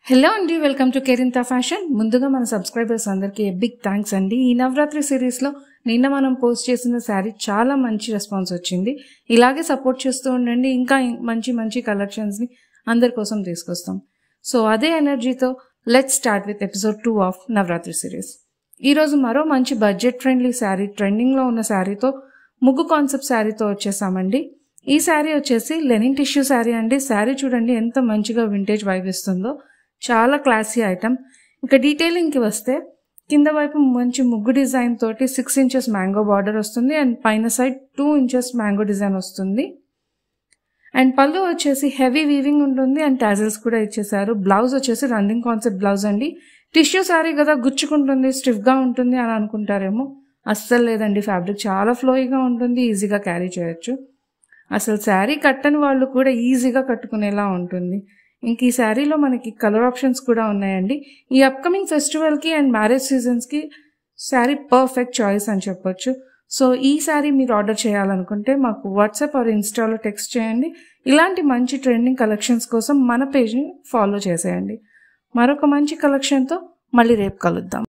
Hello అండి, welcome to Kerintha fashion. ముందుగా మన సబ్స్క్రైబర్స్ అందరికీ బిగ్ థ్యాంక్స్ అండి. ఈ నవరాత్రి సిరీస్లో నిన్న మనం పోస్ట్ చేసిన శారీ చాలా మంచి రెస్పాన్స్ వచ్చింది. ఇలాగే సపోర్ట్ చేస్తూ ఉండండి. ఇంకా మంచి మంచి కలెక్షన్స్ని అందరి కోసం తీసుకొస్తాం. సో అదే ఎనర్జీతో let's start with episode 2 of Navratri series. ఈరోజు మరో మంచి బడ్జెట్ ఫ్రెండ్లీ శారీ, ట్రెండింగ్లో ఉన్న శారీతో, ముగ్గు కాన్సెప్ట్ శారీతో వచ్చేసామండి. ఈ శారీ వచ్చేసి లెనిన్ టిష్యూ శారీ అండి. శారీ చూడండి ఎంత మంచిగా వింటేజ్ వైబ్ ఇస్తుందో. చాలా క్లాసీ ఐటమ్. ఇంకా డీటెయిలింగ్కి వస్తే కింద వైపు మంచి ముగ్గు డిజైన్ తోటి 6 ఇంచెస్ మ్యాంగో బార్డర్ వస్తుంది అండ్ పైన సైడ్ 2 ఇంచెస్ మ్యాంగో డిజైన్ వస్తుంది. అండ్ పళ్ళు వచ్చేసి హెవీ వీవింగ్ ఉంటుంది అండ్ టాజల్స్ కూడా ఇచ్చేసారు. బ్లౌజ్ వచ్చేసి రన్నింగ్ కాన్సెప్ట్ బ్లౌజ్ అండి. టిష్యూ శారీ కదా, గుచ్చుకుంటుంది, స్టిఫ్గా ఉంటుంది అని అనుకుంటారేమో. అస్సలు లేదండి, ఫ్యాబ్రిక్ చాలా ఫ్లోయిగా ఉంటుంది, ఈజీగా క్యారీ చేయొచ్చు. అసలు శారీ కట్టని వాళ్ళు కూడా ఈజీగా కట్టుకునేలా ఉంటుంది. ఇంక ఈ శారీలో మనకి కలర్ ఆప్షన్స్ కూడా ఉన్నాయండి. ఈ అప్కమింగ్ ఫెస్టివల్కి అండ్ మ్యారేజ్ సీజన్స్కి శారీ పర్ఫెక్ట్ చాయిస్ అని చెప్పొచ్చు. సో ఈ శారీ మీరు ఆర్డర్ చేయాలనుకుంటే మాకు వాట్సాప్ ఆర్ ఇన్స్టాలో టెక్స్ట్ చేయండి. ఇలాంటి మంచి ట్రెండింగ్ కలెక్షన్స్ కోసం మన పేజ్ని ఫాలో చేసేయండి. మరొక మంచి కలెక్షన్తో మళ్ళీ రేపు కలుద్దాం.